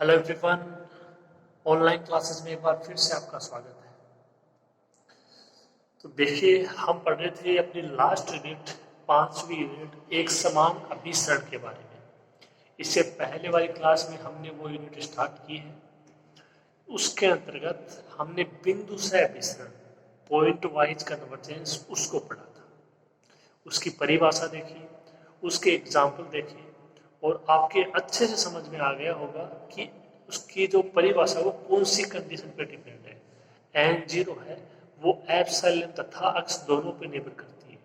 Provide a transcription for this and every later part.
Hello everyone, online classes में एक बार फिर से आपका स्वागत है। तो देखिए, हम पढ़ रहे थे अपनी लास्ट यूनिट, 5वीं यूनिट एक समान अभिसरण के बारे में। इससे पहले वाली क्लास में हमने वो यूनिट स्टार्ट की है। उसके अंतर्गत हमने बिंदु से अभिसरण, पॉइंट वाइज कन्वर्जेंस, उसको पढ़ा था। उसकी परिभाषा देखिए, उसके एग्जाम्पल देखिए, और आपके अच्छे से समझ में आ गया होगा कि उसकी जो परिभाषा वो कौन सी कंडीशन पे डिपेंड है। एन जीरो है वो एप्सिलॉन तथा अक्स दोनों पे निर्भर करती है।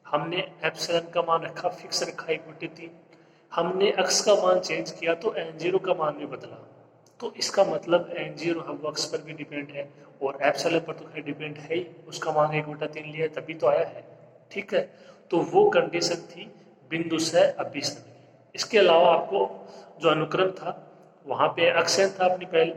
हमने एप्सिलॉन का मान रखा, फिक्स रखा 1/3। हमने अक्स का मान चेंज किया तो एन जीरो का मान भी बदला। तो इसका मतलब एन जीरो है वो अक्स पर भी डिपेंड है, और एप्सिलॉन पर तो खैर डिपेंड है ही, उसका मान 1/3 लिया तभी तो आया है। ठीक है, तो वो कंडीशन थी बिंदु से अभिसरण की। इसके अलावा आपको जो अनुक्रम था वहाँ पे अक्षर था अपनी पहले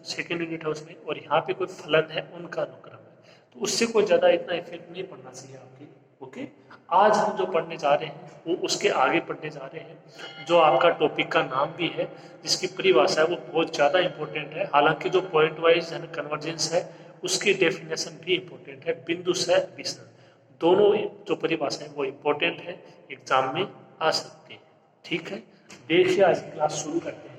सेकेंड यूनिट है उसमें, और यहाँ पे कोई फलन है उनका अनुक्रम है, तो उससे कोई ज़्यादा इतना इफेक्ट नहीं पड़ना चाहिए आपके। ओके, आज हम जो पढ़ने जा रहे हैं वो उसके आगे पढ़ने जा रहे हैं, जो आपका टॉपिक का नाम भी है, जिसकी परिभाषा है वो बहुत ज़्यादा इंपॉर्टेंट है। हालांकि जो पॉइंट वाइज कन्वर्जेंस है उसकी डेफिनेशन भी इंपॉर्टेंट है। बिंदु से विसरण दोनों जो परिभाषा है वो इंपॉर्टेंट है, एग्जाम में आ सकते हैं। ठीक है, देखिए आज की क्लास शुरू करते हैं।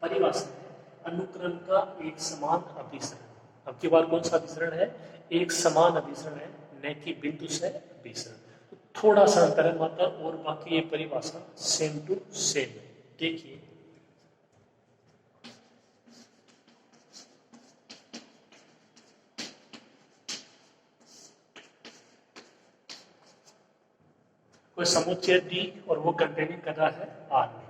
परिभाषा है अनुक्रम का एक समान अभिसरण। अब की बार कौन सा अभिसरण है? एक समान अभिसरण है, न कि बिंदु से अभिसरण। तो थोड़ा सा अंतर है मात्र, और बाकी ये परिभाषा सेम टू सेम है। देखिए, कोई समुच्चय डी और वो कंटेनिंग कर रहा है आर में।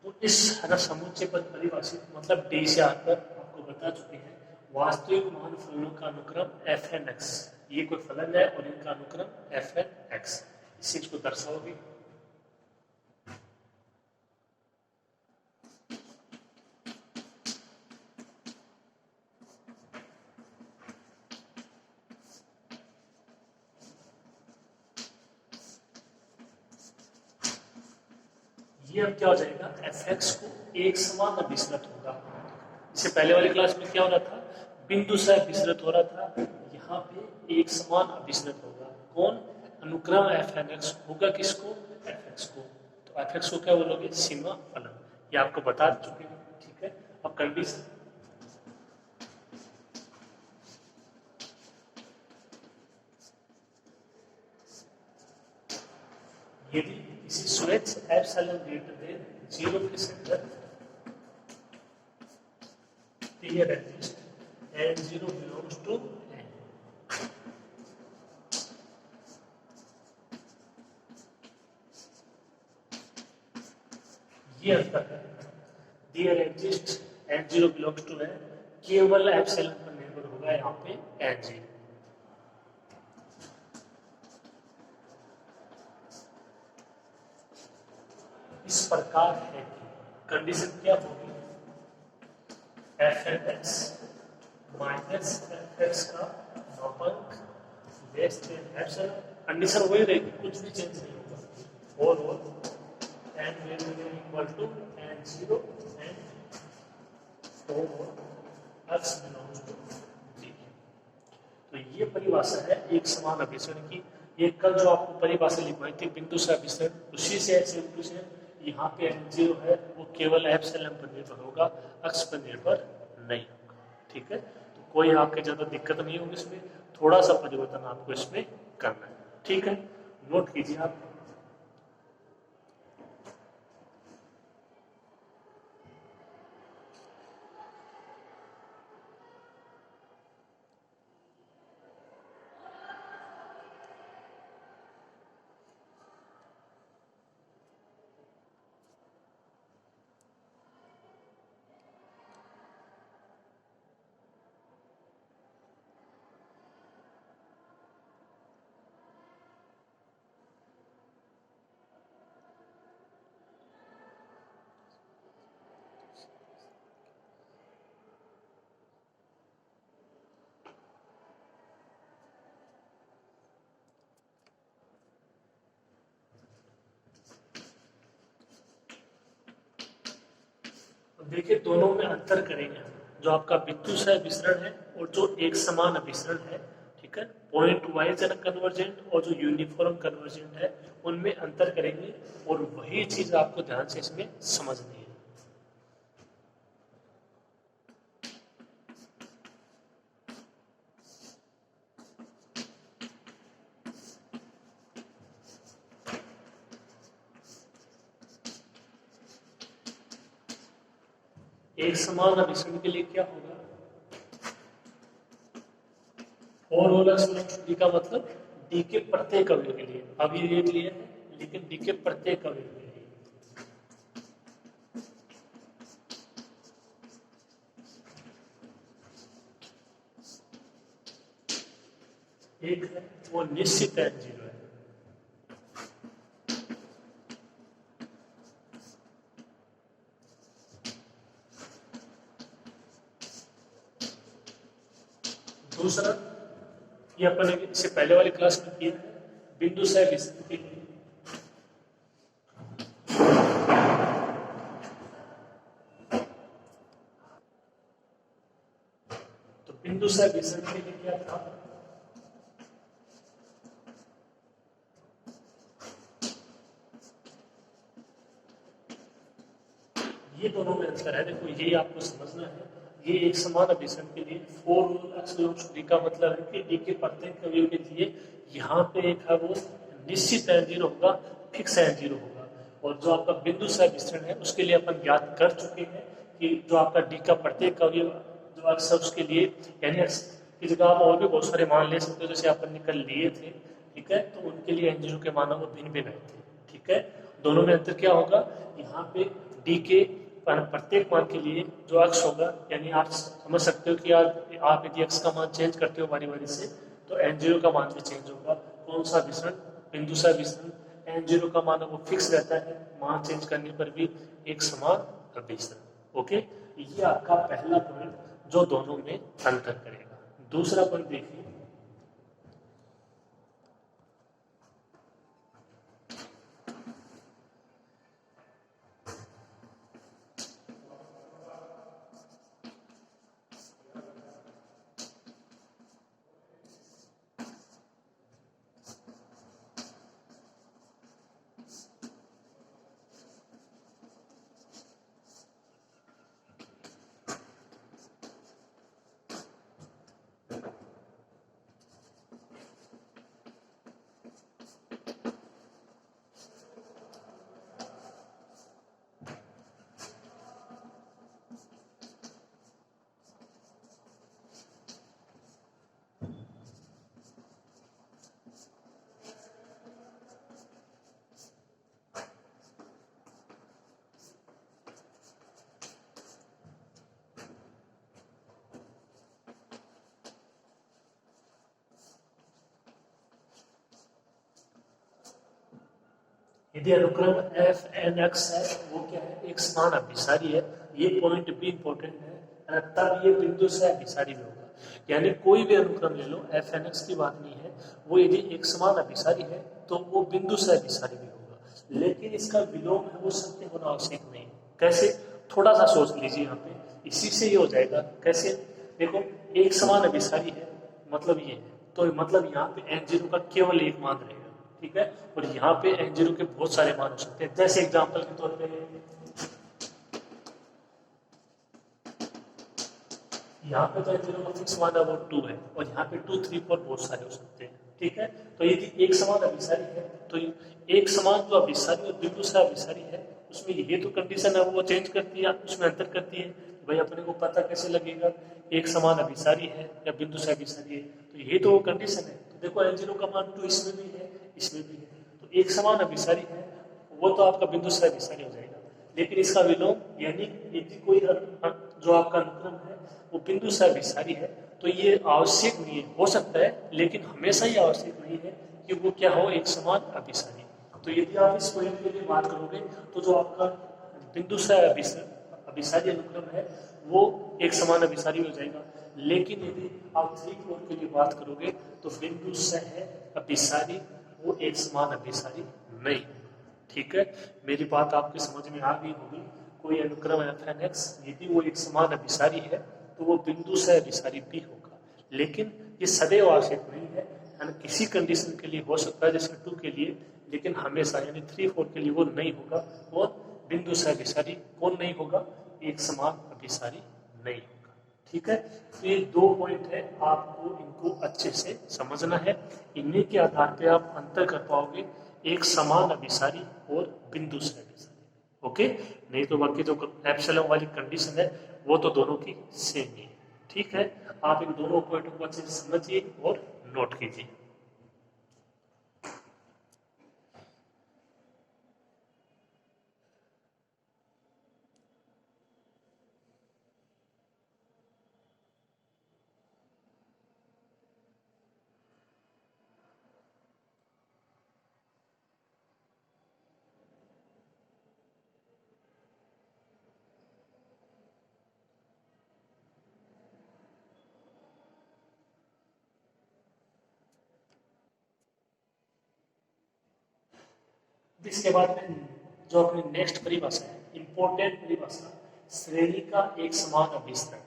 तो इस समुच्चय पद परिभाषित मतलब डी से आर पर आपको बता चुके हैं। वास्तविक मान फलनों का अनुक्रम एफ एन एक्स, ये कोई फलन है और इनका अनुक्रम एफ एन एक्स। इस चीज को दर्शाओगे। ये अब क्या हो जाएगा, एफ एक्स को एक समान अभिसरित होगा। इससे पहले वाली क्लास में क्या हो रहा था, बिंदु से अभिसरित हो रहा था, यहाँ पे एक समान अभिसरित होगा। कौन? अनुक्रम एफ एन एक्स होगा किसको? एफ एक्स को। तो एफ एक्स को क्या बोलोगे? सीमा फलन। ये आपको बता चुके हैं। ठीक है, अब कंडीशन यदि किसी स्वेच्छ एप्सिलॉन ग्रेटर देन 0 के संदर्भ here exist and 0 belongs to n. ये अंतर है, there exist and 0 belongs to n, केवल एप्सिलॉन पर निर्भर होगा यहाँ पे n 0। इस प्रकार है कि कंडीशन क्या होगी, F N x minus F X का मापांक लेस देन एप्सिलॉन। कंडीशन वही रहेगी, कुछ भी चेंज नहीं होगा। और N will be equal to N 0 and X belongs to 3। तो ये परिभाषा है एक समान अभिसरण की। ये कल जो आपको परिभाषा लिखवाई थी बिंदु से अभिसरण, उसी से सेम टू सेम यहाँ पे एन 0 है वो केवल एप्सिलॉन पर निर्भर होगा, अक्स पर निर्भर नहीं होगा। ठीक है, तो कोई आपके ज़्यादा दिक्कत नहीं होगी इसमें, थोड़ा सा परिवर्तन आपको इसमें करना है। ठीक है, नोट कीजिए आप। देखिए दोनों में अंतर करेंगे हम। जो आपका बिंदुसार विसरण है और जो एक समान अभिसरण है, ठीक है, पॉइंट वाइज कन्वर्जेंट और जो यूनिफॉर्म कन्वर्जेंट है, उनमें अंतर करेंगे और वही चीज आपको ध्यान से इसमें समझनी है। एक समान अभिसरण के लिए क्या होगा, फोर होल डी का मतलब डी के प्रत्येक अवयव के लिए, अभी एक लिया है लेकिन डी के प्रत्येक अवयव के लिए एक है वो निश्चित एन जीरो है। दूसरा, ये अपन ने इससे पहले वाली क्लास में किया है, बिंदुसार विसरण के लिए तो बिंदुसार विसरण के लिए क्या था, ये दोनों में अंतर है। देखो यही आपको समझना है, ये एक समान अभिसरण के लिए फोर अक्ष डी का मतलब है कि डी के प्रत्येक अवयव के लिए यहाँ पे एक है वो निश्चित एन जीरो होगा, फिक्स एन जीरो होगा। और जो आपका बिंदुसार विसरण है उसके लिए अपन ज्ञात कर चुके हैं कि जो आपका डी का प्रत्येक अवयव जो अक्ष उसके लिए, यानी की जगह आप और भी बहुत सारे मान ले सकते हो, जैसे अपन निकल लिए थे, ठीक है, तो उनके लिए एन जीरो के मान वो भिन्न भिन्न आए थे, ठीक है। दोनों में अंतर क्या होगा, यहाँ पे डी के प्रत्येक मान के लिए जो अक्ष होगा, यानी आप समझ सकते हो कि आप यदि अक्ष का मान चेंज करते हो बारी बारी से तो एन जीरो का मान भी चेंज होगा। कौन सा विसरण, बिंदुसार विसरण, एन जीरो का मान वो फिक्स रहता है, मान चेंज करने पर भी एक समान विसरण। ओके, ये आपका पहला पॉइंट जो दोनों में अंतर करेगा। दूसरा पॉइंट देखिए, यदि अनुक्रम एफ एन एक्स है वो क्या है, एक समान अभिसारी है, ये पॉइंट भी इंपॉर्टेंट है, तब ये बिंदु से अभिसारी भी होगा। यानी कोई भी अनुक्रम ले लो, एफ एन एक्स की बात नहीं है, वो यदि एक समान अभिसारी है तो वो बिंदु से अभिसारी भी होगा, लेकिन इसका विलोम है वो सत्य होना आवश्यक नहीं। कैसे, थोड़ा सा सोच लीजिए यहाँ पे, इसी से ये हो जाएगा। कैसे, देखो एक समान अभिसारी है मतलब ये है, तो मतलब यहाँ पे एन जीरो का केवल एक मान रहेगा, ठीक है, और यहाँ पे एन जीरो के बहुत सारे मान हो सकते हैं। जैसे एग्जांपल के तौर पे यहाँ पे तो एन जीरो का फिक्स मान अब 2 है, और यहाँ पे 2, 3, 4 बहुत सारे हो सकते हैं, ठीक है। तो यदि एक समान अभिसारी है तो एक समान जो अभिसारी और बिंदु से अभिसारी है उसमें ये तो कंडीशन है वो चेंज करती है, उसमें अंतर करती है। भाई अपने को पता कैसे लगेगा एक समान अभिसारी है या बिंदु से अभिसारी है, तो ये तो कंडीशन है। तो देखो एन जीरो का मान 2 इसमें भी है, इसमें भी है, तो एक समान अभिसारी है वो तो आपका बिंदु से अभिसारी हो जाएगा। लेकिन इसका विलोम यानी यदि कोई जो आपका अनुक्रम है वो बिंदु से अभिसारी है तो ये आवश्यक नहीं है, हो सकता है लेकिन हमेशा ही आवश्यक नहीं है कि वो क्या हो, एक समान अभिसारी। तो यदि आप इस पॉइंट के लिए बात करोगे तो जो आपका बिंदु से अभिसारी अनुक्रम है वो एक समान अभिसारी हो जाएगा। लेकिन यदि आप 3, 4 के लिए बात करोगे तो बिंदु से अभिसारी वो एक समान अभिसारी नहीं। ठीक है, मेरी बात आपकी समझ में आ गई होगी। कोई अनुक्रम एफ एन एक्स यदि वो एक समान अभिसारी है तो वो बिंदु से अभिसारी भी होगा, लेकिन ये सदैव आवश्यक नहीं है। यानी किसी कंडीशन के लिए हो सकता है जैसे 2 के लिए, लेकिन हमेशा यानी 3 4 के लिए वो नहीं होगा। वो बिंदु से अभिसारी कौन नहीं होगा? एक समान अभिसारी नहीं होगा। ठीक है, तो ये 2 पॉइंट है, आपको इनको अच्छे से समझना है। इन्हीं के आधार पे आप अंतर कर पाओगे एक समान अभिसारी और बिंदु से अभिसारी। ओके, नहीं तो बाकी जो एप्सिलॉन वाली कंडीशन है वो तो दोनों की सेम ही है। ठीक है, आप इन दोनों पॉइंटों को अच्छे से समझिए और नोट कीजिए। इसके बाद में जो अपनी नेक्स्ट परिभाषा है, इंपॉर्टेंट परिभाषा, श्रेणी का एक समान अभिसरण।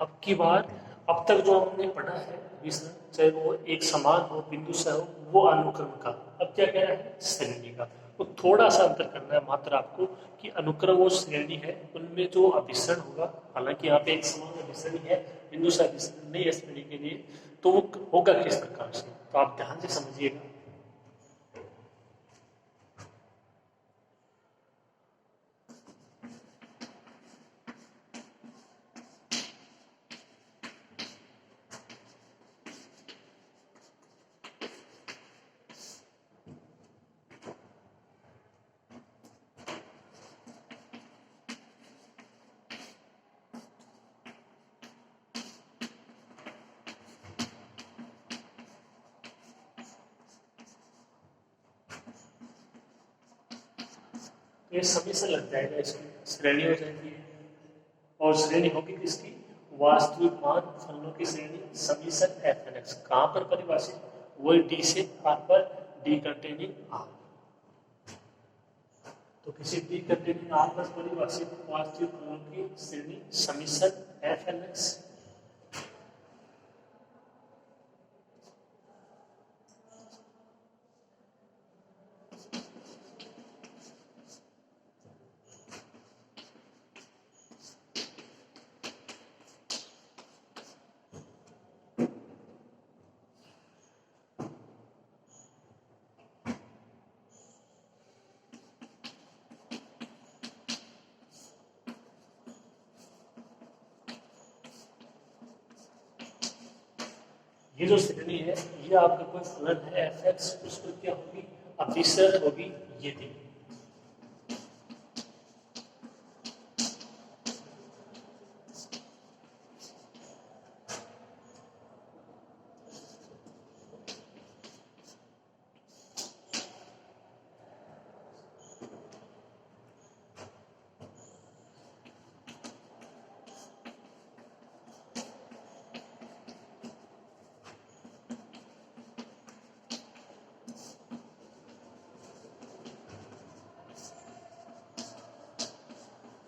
अब की बार अब तक जो हमने पढ़ा है अभिसरण, चाहे वो एक समान हो, बिंदु से हो, वो अनुक्रम का। अब क्या कह रहा है? श्रेणी का। तो थोड़ा सा अंतर करना है मात्र आपको कि अनुक्रम और श्रेणी है, उनमें जो अभिसरण होगा, हालांकि यहाँ पे एक समान अभिसरण है, बिंदु से अभिसरण नहीं है श्रेणी के लिए, तो वो होगा किस प्रकार से, तो आप ध्यान से समझिएगा। ये सभी से लग जाएगा, इसकी श्रेणी हो जाएगी और श्रेणी होगी किसकी? वास्तविक मान फलनों की श्रेणी समीशन एफ एन एक्स। कहाँ पर परिभाषित? वही डी से आर पर, डी कंटेनिंग आर। तो किसी डी कंटेनिंग आर पर परिभाषित वास्तविक फलनों की श्रेणी समीशन एफ एन एक्स। ये जो श्रेणी है, ये आपका कोई फलन है एफ एक्स, उस पर क्या होगी? अभिसरण होगी ये दी।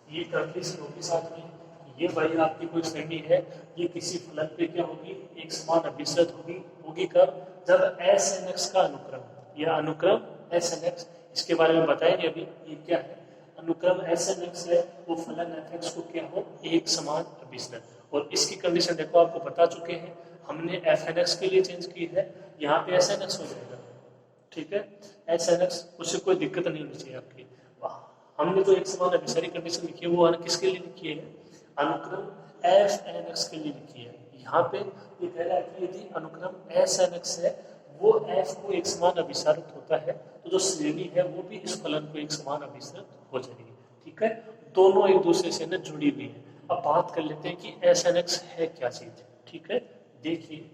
ये कंडीशन होगी साथ में, ये भाई आपकी कोई श्रेणी है, ये किसी फलन पे क्या होगी? एक समान अभिसरण होगी। होगी कब? जब एस एन एक्स का अनुक्रम, यह अनुक्रम एस एन एक्स, इसके बारे में बताएंगे अभी ये क्या है। अनुक्रम एस एन एक्स है, वो फलन एफ एक्स को क्या हो? एक समान अभिसरण। और इसकी कंडीशन देखो आपको बता चुके हैं, हमने एफ एन एक्स के लिए चेंज की है, यहाँ पे एस एन एक्स हो जाएगा। ठीक है, एस एन एक्स, उससे कोई दिक्कत नहीं होनी चाहिए आपकी। हमने जो एक समान अभिसारी कंडीशन लिखी है वो किसके लिए लिखी है? अनुक्रम एफ एन एक्स के लिए लिखी है। यहाँ पे ये कह रहा है कि यदि अनुक्रम एस एन एक्स है, वो एफ को एक समान अभिसारित होता है, तो जो श्रेणी है वो भी इस फलन को एक समान अभिसारित हो जाएगी। ठीक है, दोनों एक दूसरे से न जुड़ी हुई है। अब बात कर लेते हैं कि एस एन एक्स है क्या चीज। ठीक है, देखिए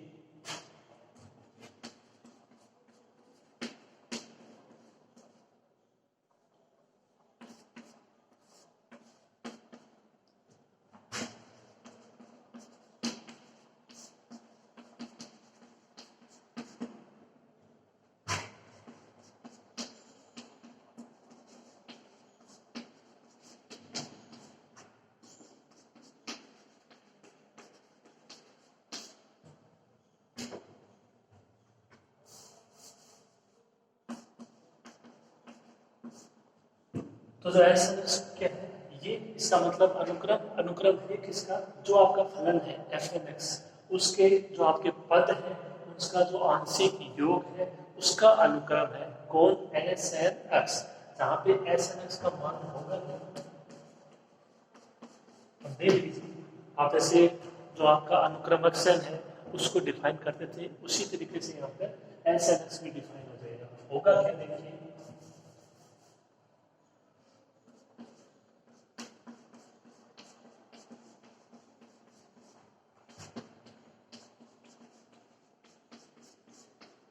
तो जो एस एन एक्स क्या है, ये इसका मतलब अनुक्रम है किसका, जो आपका फलन है एफ एन एक्स, उसके जो आपके पद है उसका जो आंशिक योग है उसका अनुक्रम है कौन, एस एन एक्स। जहाँ पे एस एन एक्स का मान होगा, देख लीजिए आप जैसे जो आपका अनुक्रमक सेल है उसको डिफाइन करते थे, उसी तरीके से यहाँ पे एस एन एक्स भी डिफाइन हो जाएगा। होगा क्या, देखिए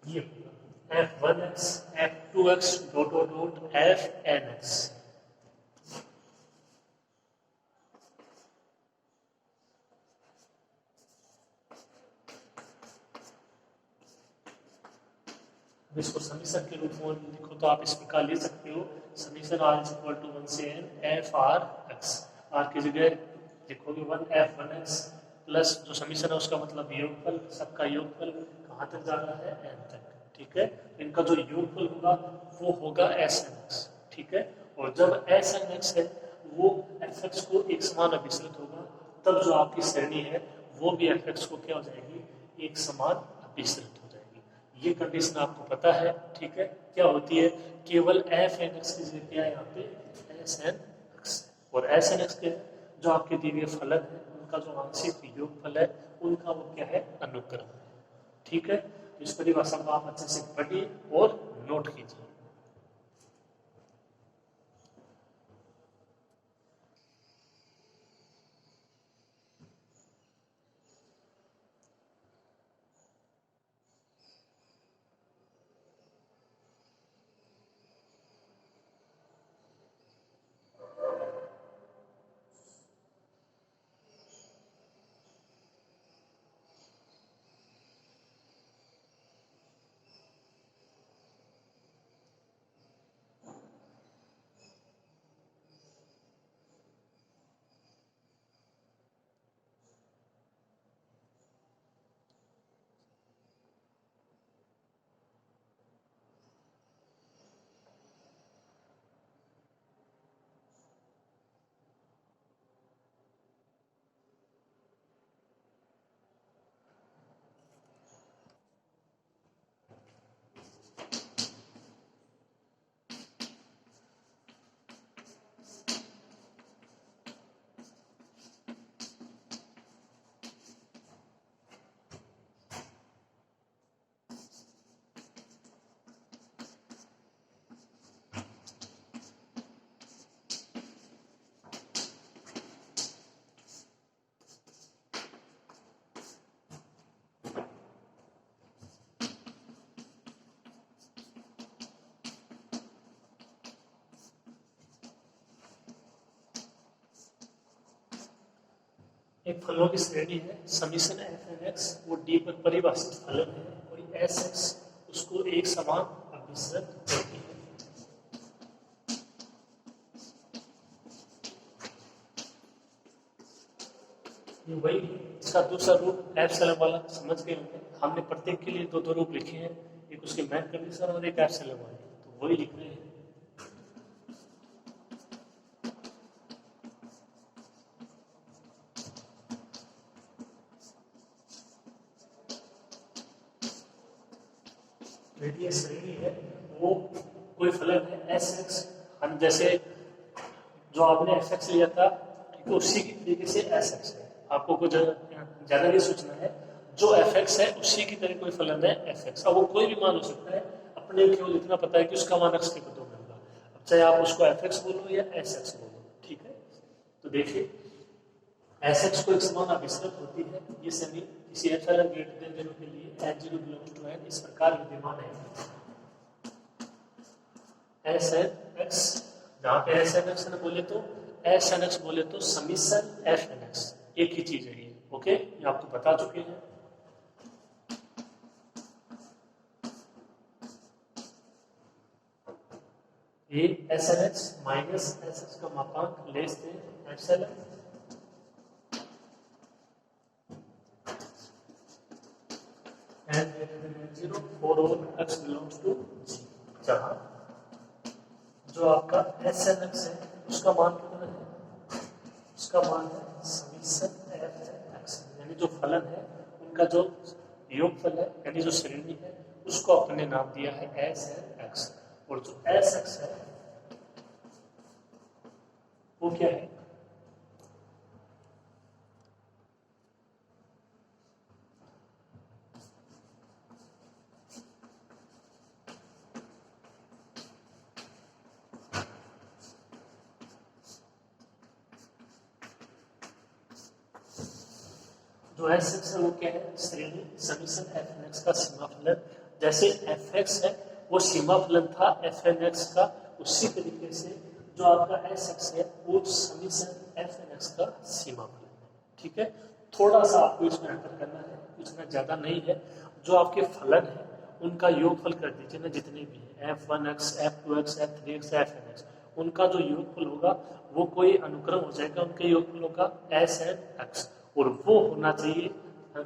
ये होगा F one X F two X dot dot dot F N X. इसको समीशन के रूप में लिखो तो आप इस प्रकार लिख सकते हो, summation R is equal to 1 से n F R X. R की जगह लिखोगे 1 एफ 1 एक्स प्लस जो समीशन है उसका मतलब योगफल, सबका योगफल कहाँ तक जा रहा है, n तक। ठीक है, इनका जो योगफल होगा वो होगा एस एन एक्स। ठीक है, और जब एस एन एक्स है वो एफ एक्स को एक समान अभिसरित होगा, तब जो आपकी श्रेणी है वो भी एफ एक्स को क्या हो जाएगी, एक समान अभिसरित हो जाएगी। ये कंडीशन आपको पता है। ठीक है, क्या होती है, केवल एफ एन एक्स की जगह क्या है यहाँ पे एस एन एक्स, और एस एन एक्स के जो आपके दिए हुए फलन है उनका जो आंशिक योगफल है उनका वो क्या है, अनुक्रम है। ठीक है, इस परिभाषा को आप अच्छे से पढ़िए और नोट कीजिए। एक फलों की श्रेणी है समीशन एफ एन एक्स, वो डी पर परिभाषित फलन है और एस एक्स उसको एक समान अभिसरित करती है। ये वही इसका दूसरा रूप एप्सिलॉन वाला समझ गए होंगे, हमने प्रत्येक के लिए दो दो रूप लिखे हैं, एक उसके मैन कंडीशन और एक एप्सिलॉन वाली, तो वही लिख रहे हैं। रेडियस श्रेणी है वो कोई फलन है एस एक्स, हम जैसे जो आपने एफ एक्स लिया था ठीक है उसी की तरीके से एस एक्स है, आपको कुछ ज्यादा नहीं सोचना है, जो एफ एक्स है उसी की तरह कोई फलन है एफ एक्स। अब वो कोई भी मान हो सकता है, अपने केवल इतना पता है कि उसका मान एक्स के पदों में होगा, अब चाहे आप उसको एफ एक्स बोलो या एस एक्स बोलो। ठीक है, तो देखिए एस एक्स को एक समान अभिसरित होती है, ये सभी किसी एप्सिलॉन ग्रेटर देन 0 के लिए एच 0 बिलोंग्स टू एन इस प्रकार विद्यमान है। एस एन एक्स, जहाँ पे एस एन एक्स बोले तो एस एन एक्स बोले तो समीशन एफ एन एक्स, एक ही चीज है ये। ओके, ये आपको बता चुके हैं। ये S N x minus S x का मापांक less than epsilon N greater than 0 for all X belongs to G, जहाँ जो आपका एस एन एक्स है उसका मान कितना है, उसका मान है समीशन एफ एक्स, यानी जो फलन है उनका जो योगफल है यानी जो श्रेणी है उसको अपने नाम दिया है एस एन एक्स, और जो एस एक्स है वो क्या है, जो एस एक्स है वो क्या है, श्रेणी समीशन एफ एन एक्स का सीमा फलन। जैसे एफ एक्स है वो सीमा फलन था एफ एन एक्स का, उसी तरीके से जो आपका एस एक्स है वो समीशन एफ एन एक्स का सीमा फलन है। ठीक है, थोड़ा सा आपको इसमें अंतर करना है, इतना ज्यादा नहीं है। जो आपके फलन है उनका योगफल कर दीजिए ना, जितने भी है F one X, F two x, F three x, F N x, उनका जो योगफल होगा वो कोई अनुक्रम हो जाएगा उनके योगफलों का एस एन एक्स, और वो होना चाहिए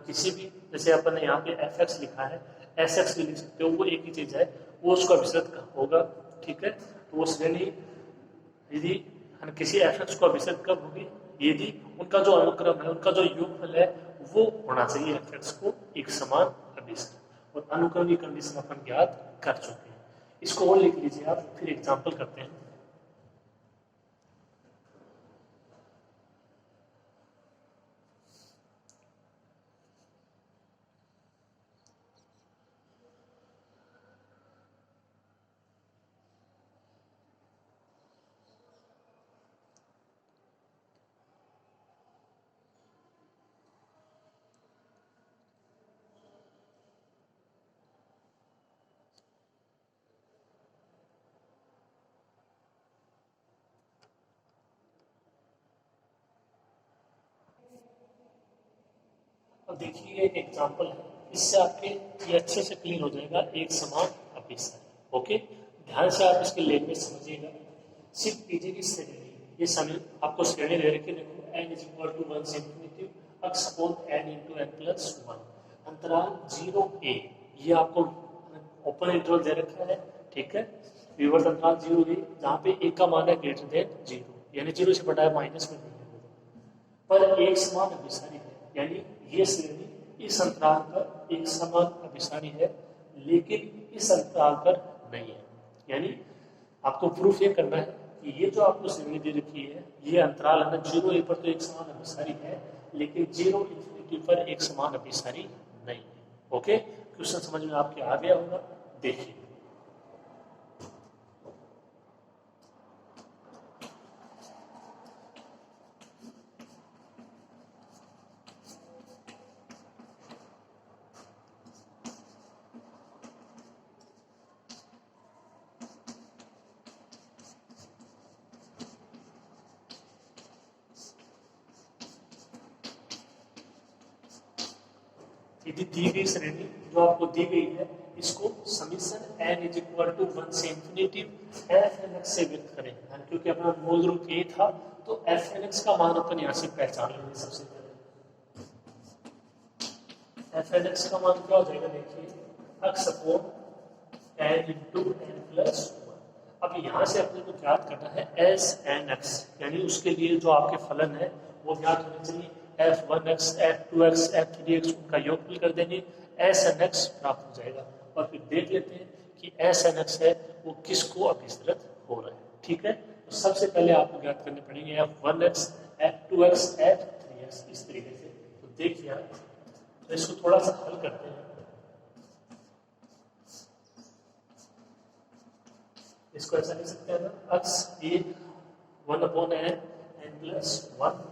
किसी भी, जैसे अपन ने यहाँ पे एफ एक्स लिखा है, एस एक्स भी लिख सकते हो, वो एक ही चीज है, वो उसका विसर्ग होगा। ठीक है, तो वो श्रेणी यदि किसी एफ एक्स को अभिसरित कब होगी, यदि उनका जो अनुक्रम है उनका जो योगफल है वो होना चाहिए एफ एक्स को एक समान अभिसरित, और अनुक्रम की कंडीशन अपन ज्ञात कर चुके हैं। इसको और लिख लीजिए आप, फिर एग्जाम्पल करते हैं। अब देखिए एक एग्जांपल है, इससे आपके ये अच्छे से क्लियर हो जाएगा एक समान अभिसरण। ओके, ध्यान से आप इसके लैंग्वेज समझिएगा। सिर्फ पीजे की श्रेणी, ये सभी आपको श्रेणी दे रखी, देखो n इज इक्वल टू 1 से infinity x upon n into n plus 1, अंतराल 0a, ये आपको ओपन इंटरवल दे रखा है। ठीक है, विवर्त अंतराल 0a, जहाँ पे a का मान है ग्रेटर देन 0, यानी 0 से बटा है माइनस में नहीं है, पर एक समान अभिसारी है, यानी ये श्रेणी इस अंतराल पर एक समान अभिसारी है, लेकिन इस अंतराल पर नहीं है। यानी आपको प्रूफ ये करना है कि ये जो आपको श्रेणी दे रखी है, ये अंतराल है ना, 0 पर तो एक समान अभिसारी है, लेकिन 0 इंफिनिटी पर एक समान अभिसारी नहीं है। ओके, क्वेश्चन समझ में आपके आ गया होगा, देखिए। यदि दी गई श्रेणी जो आपको दी गई है, इसको summation n is equal to 1 से इंफिनिटी एफ एन एक्स से व्यक्त करें, क्योंकि अपना मूल रूप ये था, तो एफ एन एक्स का मान अपन यहाँ से पहचान लेंगे। सबसे पहले एफ एन एक्स का मान क्या हो जाएगा, देखिए x upon n into n plus 1। अब यहाँ से अपने को ज्ञात करना है एस एन एक्स, यानी उसके लिए जो आपके फलन है वो ज्ञात होने चाहिए। f1x, f2x, f3x उनका योगफल कर देंगे, एस एन एक्स प्राप्त हो जाएगा। और फिर देख लेते हैं कि एस एन एक्स है वो किसको अभिसरित हो रहा है। ठीक है, तो सबसे पहले आपको ज्ञात करने पड़ेंगे f1x, f2x, f3x, इस तरीके से। तो देखिए आप, तो इसको थोड़ा सा हल करते हैं। इसको ऐसा लिख सकते हैं ना, x ये 1 अपॉन n प्लस 1।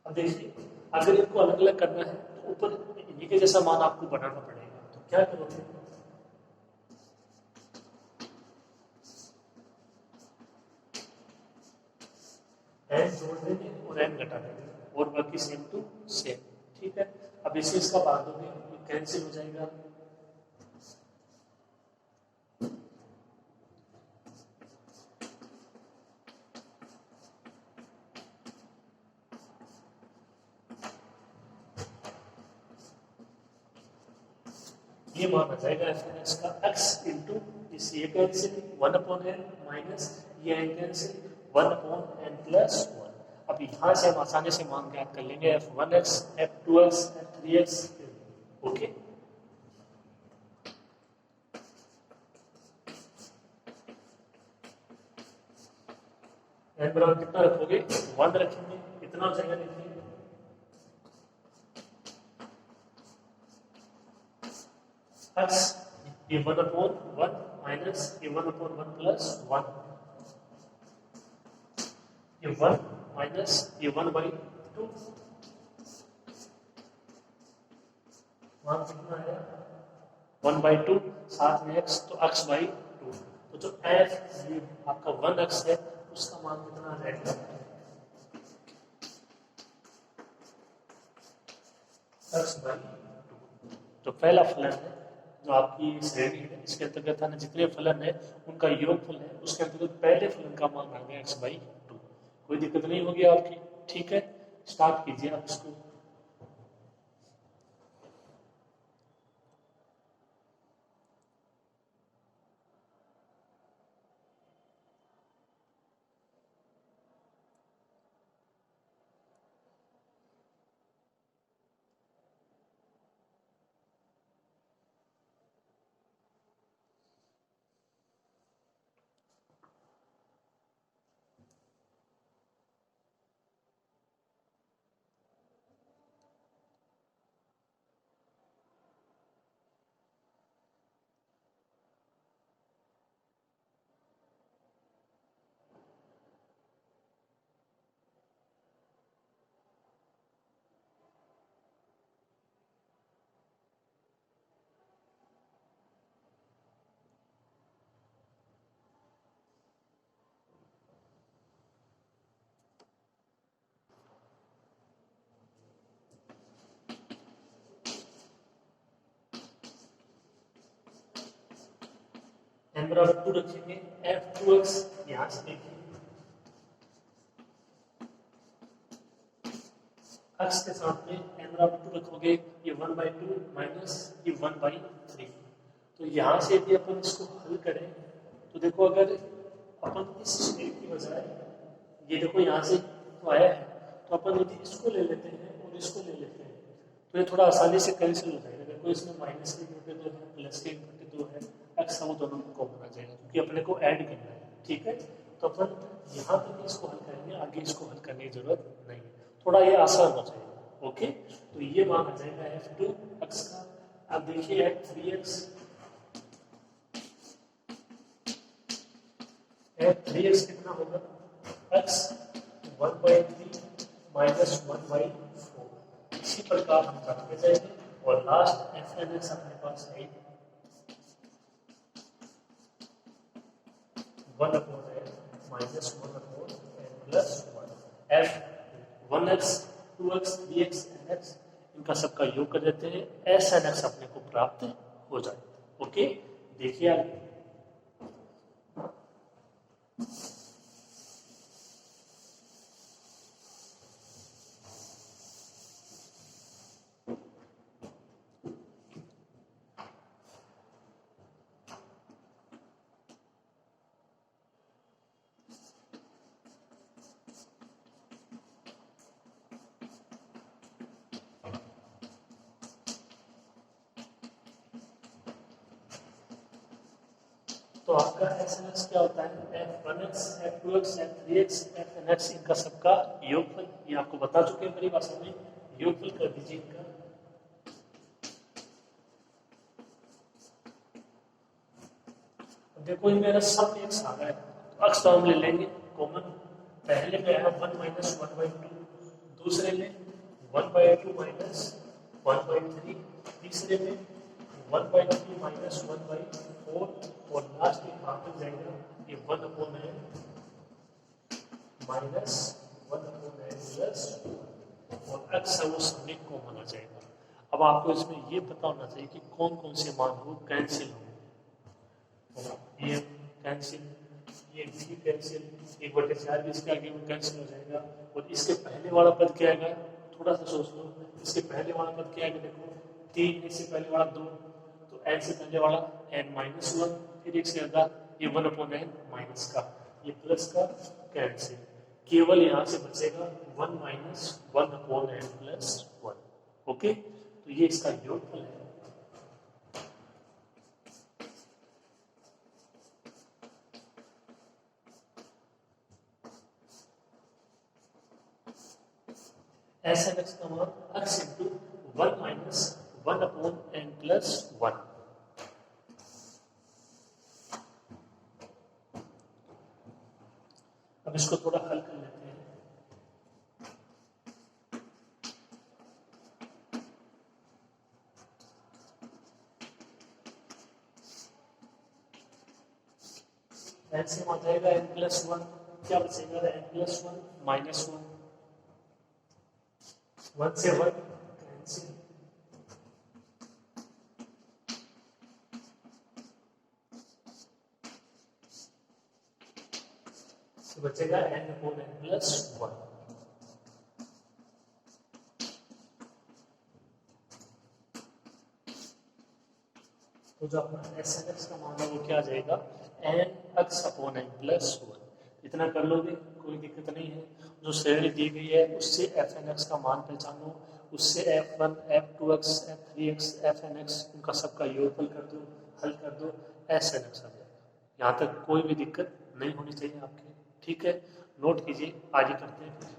अब देखिए, अगर इनको अलग अलग करना है तो ऊपर इन्हीं के जैसा मान आपको बनाना पड़ेगा। तो क्या करोगे, n जोड़ देंगे और n घटा देंगे, और बाकी सेम टू सेम। ठीक है, अब इसे इसका बांध दोगे, कैंसिल हो जाएगा। ये मान आ जाएगा एफ एन एक्स का एक्स इंटू इस ये कैंसिल 1/n माइनस ये एन कैंसिल 1/n प्लस 1। अब यहाँ से हम आसानी से मान ज्ञात कर लेंगे F one X F two x F three X. Okay, N बराबर कितना रखोगे 1 रखेंगे, कितना हो जाएगा देखिए एक्स ये 1/1 माइनस ये 1/1 प्लस 1 ये 1 माइनस ये 1/2 मान कितना है 1/2 साथ में x तो x/2। तो जो f ये आपका 1x है उसका मान कितना आ जाएगा x/2। तो पहला फलन है जो आपकी श्रेणी है इसके अंतर्गत है जितने फलन है उनका योगफल है उसके अंतर्गत पहले फलन का मान आ गया x/2। कोई दिक्कत नहीं होगी आपकी, ठीक है। स्टार्ट कीजिए आप इसको। n बराबर 2 रखेंगे f2x यहां से देखिए x के साथ में n बराबर 2 रखोगे ये 1/2 माइनस ये 1/3। तो यहां से यदि अपन इसको हल करें तो देखो अगर अपन इस शेप की बजाय ये देखो यहां से तो आया है तो अपन यदि इसको ले लेते हैं और इसको ले लेते हैं तो ये थोड़ा आसानी से कैंसिल हो जाएगा। देखो इसमें माइनस के इनवर्टेड 2 है प्लस के इनवर्टेड 2 है एक्स वो दोनों को कॉमन आ जाएगा क्योंकि अपने को ऐड करना है, ठीक है। तो अपन यहाँ तक इसको हल करेंगे, आगे इसको हल करने की जरूरत नहीं है, थोड़ा ये आसान हो जाएगा। ओके, तो ये मान आ जाएगा f2x का। अब देखिए f3x कितना होगा x 1/3 माइनस 1/4। इसी प्रकार हम करते जाएंगे और लास्ट fnx अपने पास है 1/n minus 1/n plus 1। f 1x 2x 3x nx इनका सबका योग कर देते हैं, s nx अपने को प्राप्त हो जाए। ओके, देखिए आप तो आपका SNX क्या होता है f1x f2x f3x fnx इनका सबका योगफल। ये आपको बता चुके हैं मेरी भाषा में, योगफल कर दीजिए इनका। देखो ये मेरा सब एक आ रहा है तो अक्स तो हम ले लेंगे कॉमन। पहले में आया 1 माइनस 1/2, दूसरे में 1/2 माइनस 1/3, तीसरे में 1/3 माइनस 1/4 और लास्ट में कहाँ तक जाएगा ये 1/n माइनस 1/n प्लस और x है वो सामने कॉमन आ जाएगा। अब आपको इसमें ये पता होना चाहिए कि कौन कौन से मान हो कैंसिल हो। ये कैंसिल, ये भी कैंसिल, 1/4 भी इसके आगे वो कैंसिल हो जाएगा। और इसके पहले वाला पद क्या आएगा, थोड़ा सा सोच लो, इसके पहले वाला पद क्या आएगा, देखो 3 इससे पहले वाला 2, तो एन से पहले वाला एन माइनस वन, फिर एक से ज्यादा ये वन अपॉन एन माइनस का, ये प्लस का कैंसिल, केवल यहाँ से बचेगा one minus one upon N plus one. Okay, तो ये इसका योगफल है। एस एन एक्स का मान X into one minus one upon N plus one. अब इसको थोड़ा हल कर लेते हैं। एन से आ जाएगा एन प्लस वन, क्या बचेगा n plus one minus one, one से वन कैंसिल, तो बचेगा n upon N plus one. तो जो अपना एस एन एक्स का मान है वो क्या आ जाएगा n x upon N plus one. इतना कर लोगे कोई दिक्कत नहीं है। जो श्रेणी दी गई है उससे एफ एन एक्स का मान पहचानो, उससे f one f two x F three x F N x उनका सबका योगफल कर दो, हल कर दो, एस एन एक्स आ जाएगा। यहाँ तक कोई भी दिक्कत नहीं होनी चाहिए आपकी, ठीक है। नोट कीजिए, आगे करते हैं।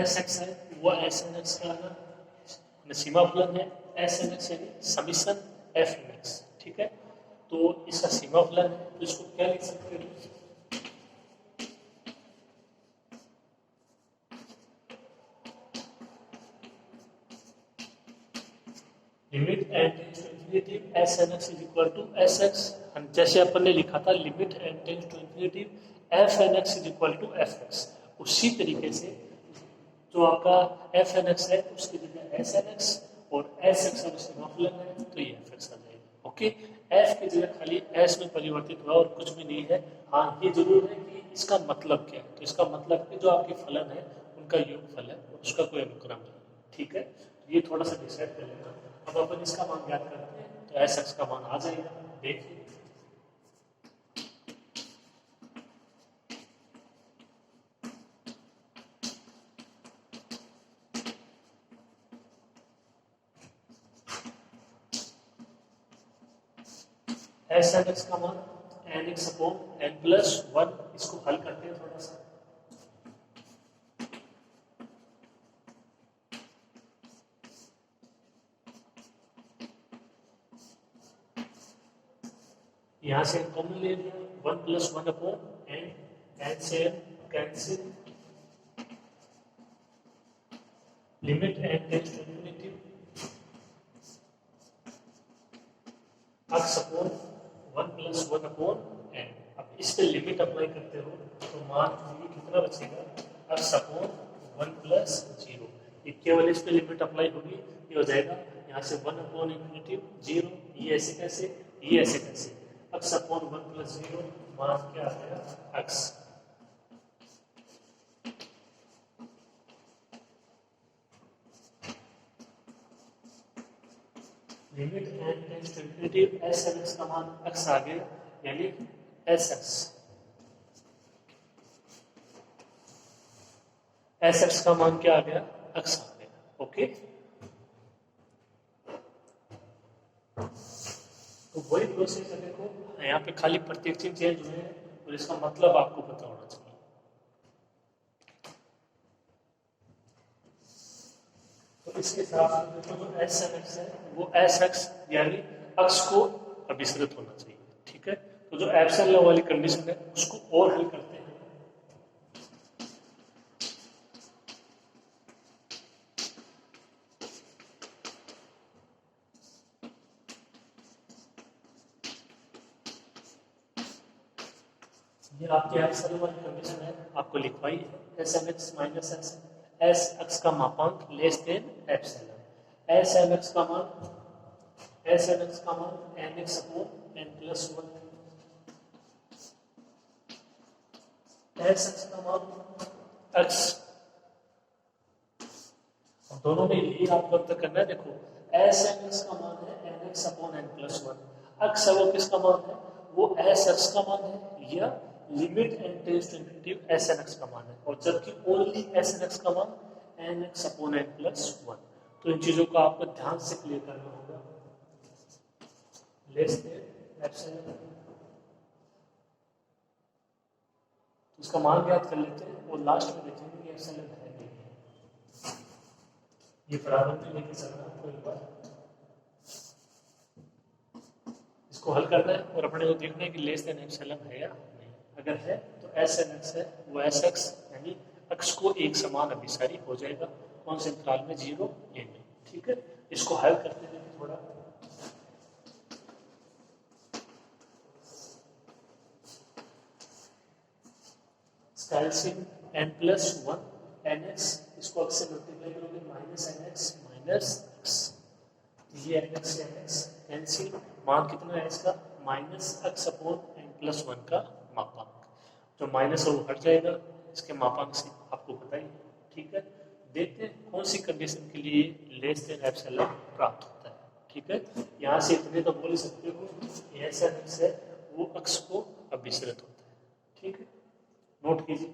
एस एक्स है वो एस एन एक्स का है सीमा फलन है, एस एन एक्स यानी समीशन एफ एन एक्स, ठीक है। तो इसका सीमा फलन है, तो इसको क्या लिख सकते हो limit N tends to infinity s N x is equal to s x, जैसे अपन ने लिखा था limit N tends to infinity f N x is equal to f x, उसी तरीके से जो आपका एफ एन एक्स है उसकी जगह एस एन एक्स और एस एक्स अगर सीमा फलन है तो ये एफ एक्स आ जाएगा। ओके, एफ की जगह खाली एस में परिवर्तित हुआ और कुछ भी नहीं है। हाँ, ये जरूर है कि इसका मतलब क्या है, तो इसका मतलब कि जो आपके फलन है उनका योगफल है और उसका कोई अनुक्रम नहीं, ठीक है। तो ये थोड़ा सा डिसाइड कर लेना। अब अपन इसका मान ज्ञात करते हैं, तो एस एक्स का मान आ जाएगा, देखिए एस एन एक्स का मान n x upon N plus one, इसको हल करते हैं थोड़ा सा। यहां से कॉमन ले लिया one plus one upon N, N से N cancel, limit N tends to infinity X upon one plus one upon N. अब इस पे लिमिट अप्लाई करते हो तो मान ये कितना बचेगा x upon one plus zero, ये केवल इस पे लिमिट अप्लाई होगी, ये हो जाएगा यहाँ से वन अपॉन इंफिनिटी जीरो, ये ऐसे कैसे, ये ऐसे कैसे, x upon one plus zero, मान क्या आ जाएगा x. Limit n tends to infinity s N x का मान x आ गया, यानी एस एक्स का मान क्या आ गया, x आ गया। ओके, तो वही प्रोसेस है। देखो यहाँ पे खाली प्रत्येक चीज चेंज हुए हैं और इसका मतलब आपको पता होना चाहिए। तो इसके हिसाब से देखो जो एस एन एक्स है वो एस एक्स यानी अक्ष को अभिसरित होना चाहिए। ठीक है, तो जो एप्सिलॉन वाली कंडीशन है उसको और हल करते हैं। ये आपके एप्सिलॉन वाली कंडीशन है, आपको लिखवाई है s m x minus x, s x का मापांक less than epsilon, s m x का मान एस एम एक्स का मान n x upon N plus one, s x का मान एक्स, दोनों में यही आपको अंतर करना है। देखो एस एम एक्स का मान है n x upon N plus one, x है वो किसका मान है, वो एस एक्स का मान है या limit N tends to infinity s N x का मान है, और जबकि ओनली एस एन एक्स का मान n x upon N plus one. तो इन चीजों को आपको ध्यान से क्लियर करना होगा। लेस देन एप्सिलॉन, उसका मान ज्ञात कर लेते हैं और लास्ट में देखेंगे कि एप्सिलॉन है नहीं। ये बराबर में लेके चलना आपको एक बार, इसको हल करना है और अपने को देखना है कि लेस देन एप्सिलॉन है या नहीं। अगर है तो एस एन एक्स है वो एस एक्स यानी अक्ष को एक समान अभिसारी हो जाएगा, कौन से अंतराल में, 0 a में। ठीक है, इसको हल करते हैं थोड़ा। Calcium N plus one N X, इसको अक्स से मल्टीप्लाई करोगे minus N x minus X, ये N X N X cancel, मान कितना है इसका minus x upon N plus one का मापांक, जो माइनस है वो हट जाएगा इसके मापांक से, आपको पता ही। ठीक है, देखते हैं कौन सी कंडीशन के लिए लेस देन एप्सिलॉन प्राप्त होता है। ठीक है, यहाँ से इतने तो बोल ही सकते हो एस एन एक्स है वो अक्ष को अभिसरित होता है। ठीक है, नोट कीजिए।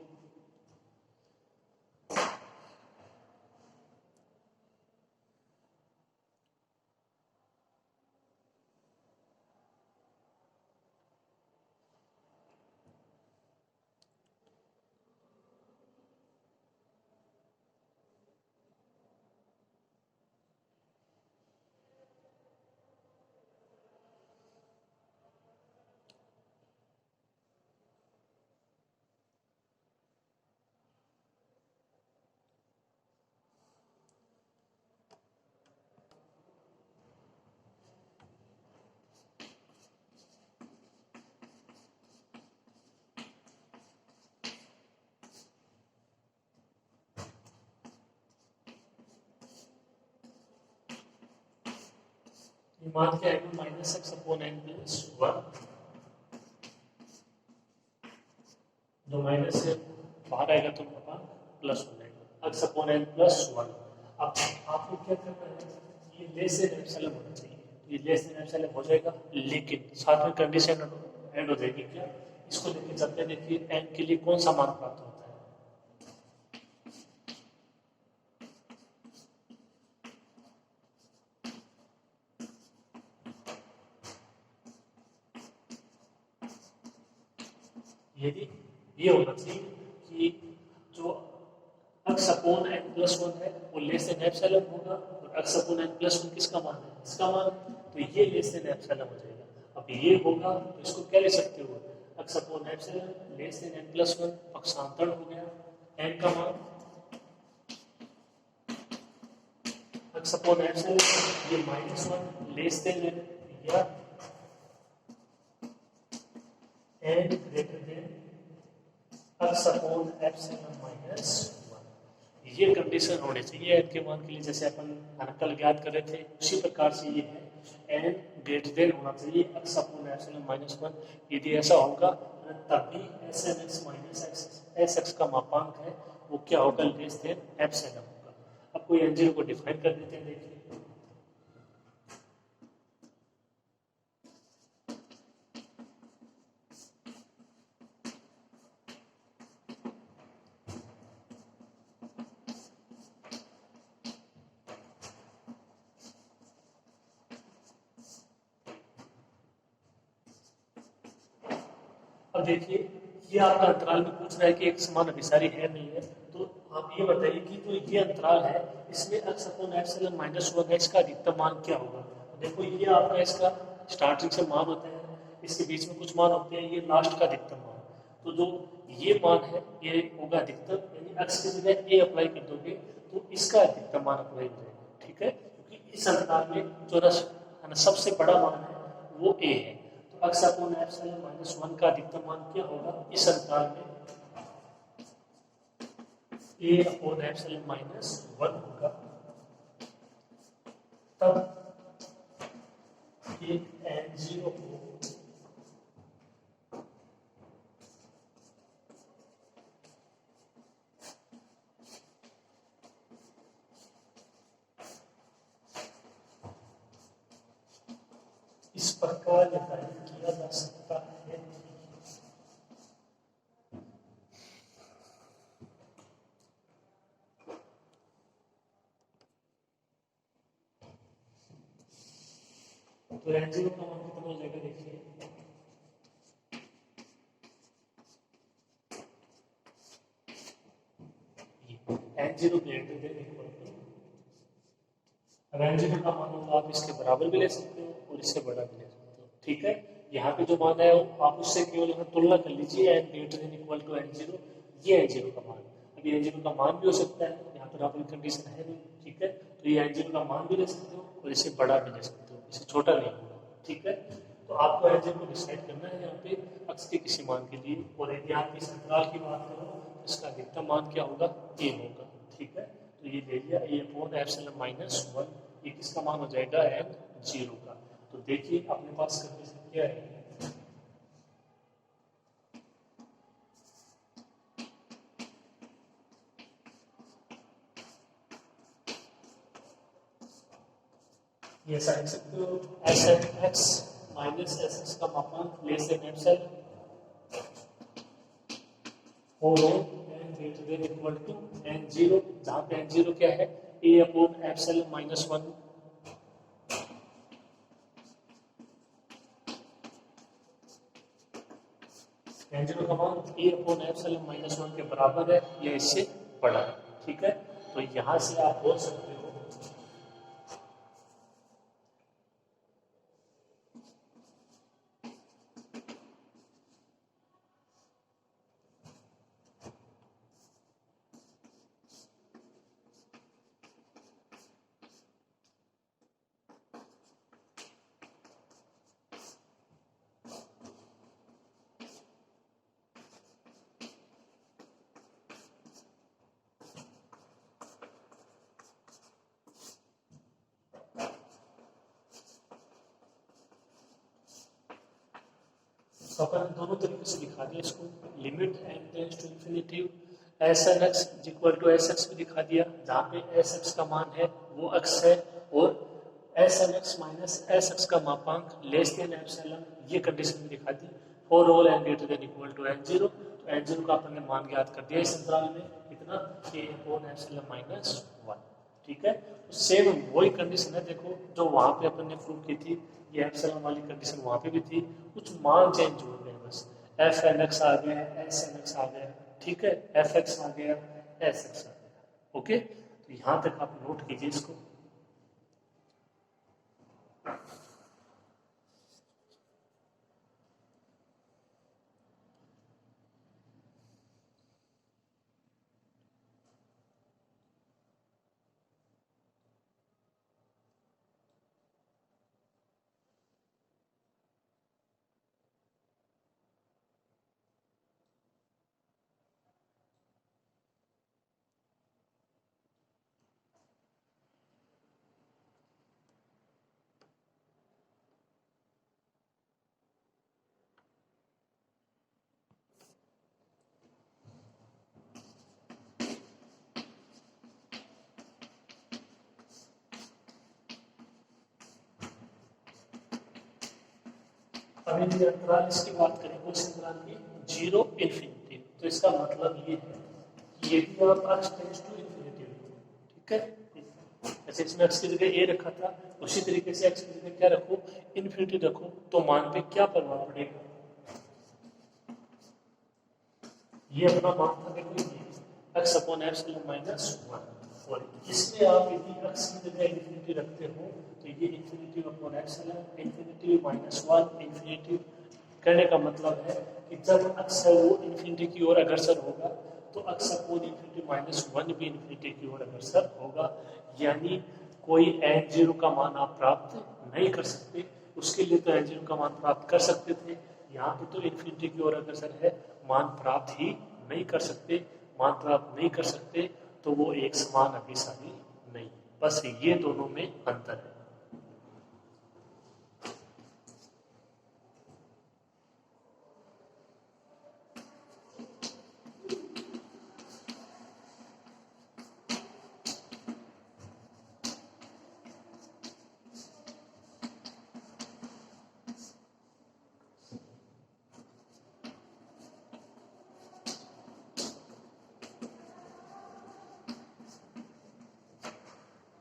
मान क्या है minus x upon N plus one, जो माइनस से बाहर आएगा तो प्लस हो जाएगा x upon N plus one. अब आपको क्या करना है, ये लेस देन एप्सिलॉन होना चाहिए, ये लेस देन एप्सिलॉन हो जाएगा, लेकिन साथ में कंडीशन ऐड हो जाएगी क्या, इसको लेके चलते हैं। देखिए एन के लिए कौन सा मान प्राप्त होता है, यदि ये होना चाहिए कि जो x upon N plus one है वो लेस देन एप्सिलॉन होगा, और x upon N plus one किसका मान है, इसका मान, तो ये लेस देन एप्सिलॉन हो जाएगा। अब ये होगा तो इसको क्या लिख सकते हो, X upon epsilon less than N plus one, पक्षांतर हो गया, एन का मान एक्स अपॉन एप्सिलॉन ये minus one less than N या N greater than X upon epsilon minus one. ये कंडीशन होनी चाहिए एन के मान के लिए, जैसे अपन अंकल ज्ञात कर रहे थे उसी प्रकार से ये है, एन ग्रेटर देन होना चाहिए x upon epsilon minus one. यदि ऐसा होगा तभी s N x minus x s x का मापांक है वो क्या होगा, लेस देन एप्सिलॉन होगा। अब कोई एन जीरो को डिफाइन कर देते हैं। देखिए अब देखिए ये आपका अंतराल में पूछ रहा है कि एक समान अभिसारी है नहीं है, तो आप ये बताइए कि जो ये अंतराल है इसमें x अपॉन एप्सिलॉन माइनस 1 का अधिकतम मान क्या होगा। तो देखो ये आपका इसका स्टार्टिंग से मान होता है, इसके बीच में कुछ मान होते हैं, ये लास्ट का अधिकतम मान। तो जो ये मान है ये होगा अधिकतम, यानी x की जगह a अप्लाई कर दोगे तो इसका अधिकतम मान अप्लाई हो जाएगा। ठीक है, क्योंकि इस अंतराल में जो सबसे बड़ा मान है वो a है, तो x अपॉन एप्सिलॉन माइनस 1 का अधिकतम मान क्या होगा इस अंतराल में, a अपॉन एप्सिलॉन माइनस 1 होगा। तब एक n0 को इस प्रकार निर्धारित किया जा सकता है। तो n0 का मान कितना हो जाएगा, देखिए n0 greater than equal to, अब n0 का मान होगा आप इसके बराबर भी ले सकते हो और इससे बड़ा भी ले सकते हो। ठीक है, यहाँ पे जो मान है आप उससे केवल तुलना कर लीजिए, n greater than equal to n0, ये n0 का मान। अभी n0 का मान भी हो सकता है, यहाँ पर आपकी कंडीशन है नहीं। ठीक है, तो ये n0 का मान भी ले सकते हो और इससे बड़ा भी ले सकते हो, इससे छोटा नहीं होगा। ठीक है, तो आपको n0 को डिसाइड करना है यहाँ पे x के किसी मान के लिए, और यदि आप इस अंतराल की बात करो तो इसका अधिकतम मान क्या होगा, a होगा। ठीक है, तो ये ले लिया a अपॉन एप्सिलॉन माइनस 1, ये किसका मान हो जाएगा n0 का। तो देखिए अपने पास कंडीशन क्या है, ये ऐसा लिख सकते हो s N x minus S x का मापांक लेस देन एप्सिलॉन और n greater than equal to n0, जहाँ पे n0 क्या है a upon epsilon minus 1, n0 का मान a अपॉन एप्सिलॉन माइनस 1 के बराबर है या इससे बड़ा है। ठीक है, तो यहाँ से आप बोल सकते हो तो अपन दोनों तरीके से दिखा दिया इसको, लिमिट n tends to infinity s N x equal to s x भी दिखा दिया, जहाँ पे एस एक्स का मान है वो x है और S N x minus S x का मापांक लेस देन एप्सिलॉन, ये कंडीशन भी दिखा दी for all n greater than equal to n0। तो n0 का अपन ने मान ज्ञात कर दिया इस अंतराल में कितना, a अपॉन एप्सिलॉन माइनस 1। ठीक है, तो सेम वही कंडीशन है, देखो जो वहां पे अपन ने प्रूव की थी ये एप्सिलॉन वाली कंडीशन वहां पे भी थी, कुछ मान चेंज हो गए बस, एफ एन एक्स आ गया, एस एन एक्स आ गया। ठीक है, एफ एक्स आ गया, एस एक्स आ गया। ओके, तो यहां तक आप नोट कीजिए इसको। अब यदि अंतराल इसकी बात करें उस अंतराल की 0 इंफिनिटी, तो इसका मतलब ये है कि यदि आप x टेंड्स टू इंफिनिटी, ठीक है, जैसे इसमें x की जगह a रखा था उसी तरीके से x की जगह क्या रखो, इंफिनिटी रखो, तो मान पे क्या प्रभाव पड़ेगा, ये अपना मान था देखो x अपॉन एप्सिलॉन माइनस 1 और इसमें आप यदि x की जगह इन्फिनिटी रखते हो तो ये infinity upon epsilon infinity minus 1 infinity. कहने का मतलब है कि जब x है वो इन्फिनिटी की ओर अग्रसर होगा तो x अपॉन इन्फिनिटी माइनस 1 भी इन्फिनिटी की ओर अग्रसर होगा। यानी कोई एन जीरो का मान आप प्राप्त नहीं कर सकते, उसके लिए तो एन जीरो का मान प्राप्त कर सकते थे, यहाँ पे तो इन्फिनिटी की ओर अग्रसर है, मान प्राप्त ही नहीं कर सकते। मान प्राप्त नहीं कर सकते तो वो एक समान अभिसारी नहीं। बस ये दोनों में अंतर है।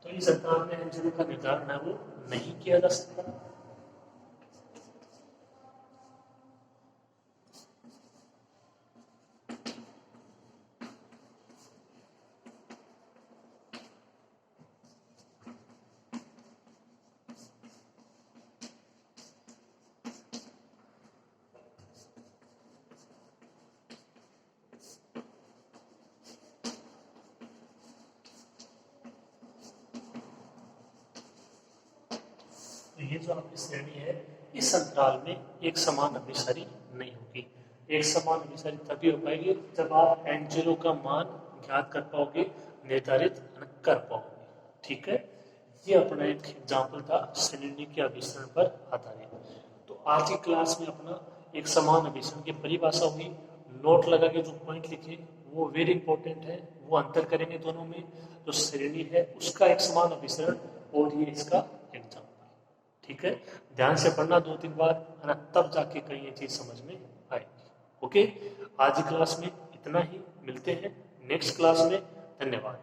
तो इस अंतराल में एन जीरो का निर्धारण है वो नहीं किया जा सकता। तो ये जो आपकी श्रेणी है इस अंतराल में एक समान अभिसारी नहीं होगी। एक समान अभिसारी तभी हो पाएगी जब आप एन जीरो का मान ज्ञात कर पाओगे, निर्धारित कर पाओगे। ठीक है, ये अपना एक एग्जाम्पल था श्रेणी के अभिसरण पर आधारित। तो आज की क्लास में अपना एक समान अभिसरण की परिभाषा हुई, नोट लगा के जो पॉइंट लिखे वो वेरी इंपॉर्टेंट है, वो अंतर करेंगे दोनों में। जो श्रेणी है उसका एक समान अभिसरण और ये इसका एग्जाम्पल। ठीक है, ध्यान से पढ़ना 2-3 बार है ना, तब जाके कहीं ये चीज समझ में आएगी। ओके, आज की क्लास में इतना ही, मिलते हैं नेक्स्ट क्लास में। धन्यवाद।